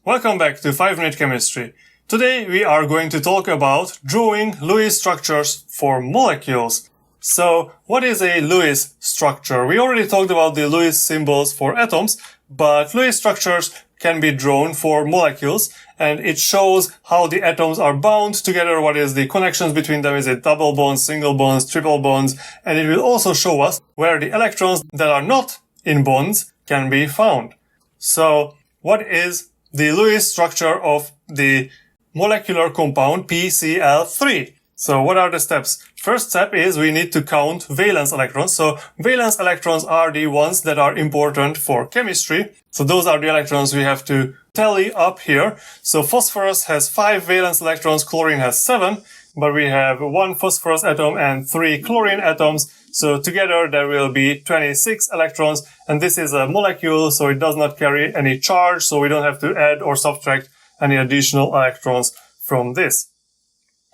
Welcome back to 5-Minute Chemistry. Today we are going to talk about drawing Lewis structures for molecules. So, what is a Lewis structure? We already talked about the Lewis symbols for atoms, but Lewis structures can be drawn for molecules, and it shows how the atoms are bound together, what is the connections between them, is it double bonds, single bonds, triple bonds, and it will also show us where the electrons that are not in bonds can be found. So, what is the Lewis structure of the molecular compound PCl3? So what are the steps? First step is we need to count valence electrons. So valence electrons are the ones that are important for chemistry. So those are the electrons we have to tally up here. So phosphorus has 5 valence electrons, chlorine has 7, but we have 1 phosphorus atom and 3 chlorine atoms. So together there will be 26 electrons, and this is a molecule, so it does not carry any charge, so we don't have to add or subtract any additional electrons from this.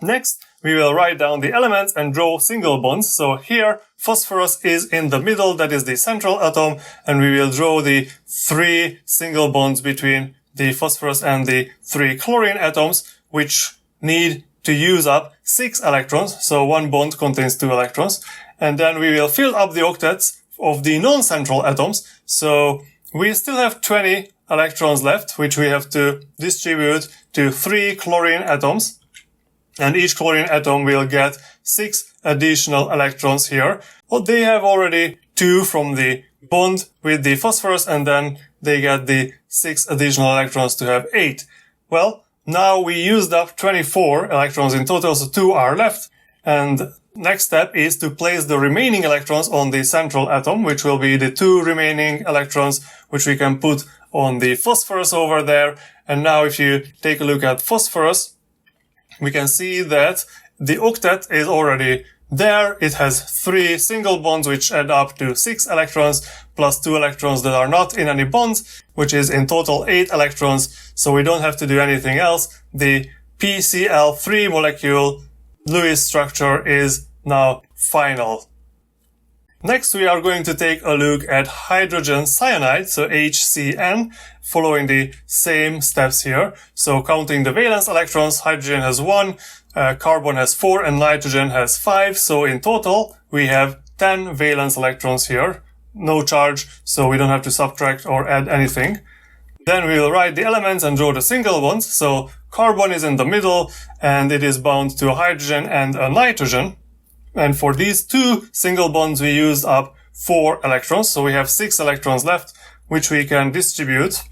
Next, we will write down the elements and draw single bonds. So here, phosphorus is in the middle, that is the central atom, and we will draw the 3 single bonds between the phosphorus and the 3 chlorine atoms, which need to use up 6 electrons, so one bond contains 2 electrons. And then we will fill up the octets of the non-central atoms. So we still have 20 electrons left, which we have to distribute to 3 chlorine atoms. And each chlorine atom will get 6 additional electrons here. Well, they have already 2 from the bond with the phosphorus, and then they get the 6 additional electrons to have 8. Well, now we used up 24 electrons in total, so 2 are left. And next step is to place the remaining electrons on the central atom, which will be the 2 remaining electrons, which we can put on the phosphorus over there. And now if you take a look at phosphorus, we can see that the octet is already there. It has 3 single bonds, which add up to 6 electrons, plus 2 electrons that are not in any bonds, which is in total 8 electrons. So we don't have to do anything else. The PCl3 molecule Lewis structure is now final. Next, we are going to take a look at hydrogen cyanide, so HCN, following the same steps here. So counting the valence electrons, hydrogen has 1, carbon has 4, and nitrogen has 5. So in total, we have 10 valence electrons here. No charge, so we don't have to subtract or add anything. Then we will write the elements and draw the single bonds. So carbon is in the middle, and it is bound to a hydrogen and a nitrogen. And for these 2 single bonds, we used up 4 electrons. So we have 6 electrons left, which we can distribute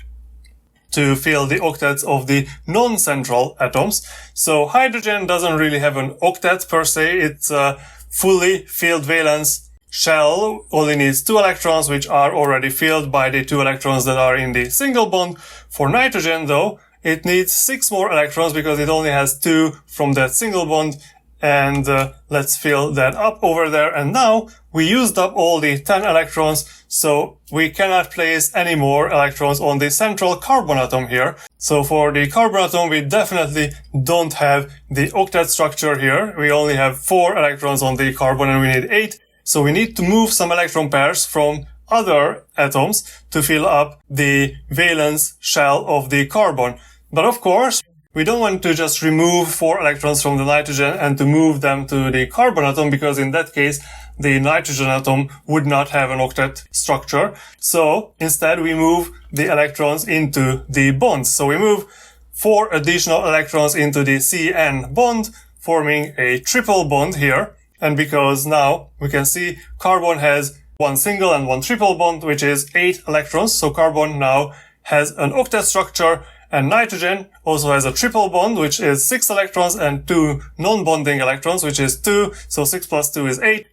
to fill the octets of the non-central atoms. So hydrogen doesn't really have an octet per se. It's a fully filled valence shell, only needs 2 electrons, which are already filled by the 2 electrons that are in the single bond. For nitrogen, though, it needs 6 more electrons because it only has 2 from that single bond. And let's fill that up over there. And now we used up all the 10 electrons, so we cannot place any more electrons on the central carbon atom here. So for the carbon atom, we definitely don't have the octet structure here. We only have 4 electrons on the carbon and we need 8. So we need to move some electron pairs from other atoms to fill up the valence shell of the carbon. But of course, we don't want to just remove 4 electrons from the nitrogen and to move them to the carbon atom, because in that case, the nitrogen atom would not have an octet structure. So instead, we move the electrons into the bonds. So we move 4 additional electrons into the CN bond, forming a triple bond here. And because now we can see carbon has 1 single and 1 triple bond, which is 8 electrons. So carbon now has an octet structure. And nitrogen also has a triple bond, which is 6 electrons, and 2 non-bonding electrons, which is 2. So 6 plus 2 is 8.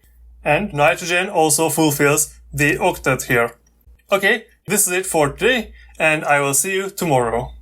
And nitrogen also fulfills the octet here. Okay, this is it for today, and I will see you tomorrow.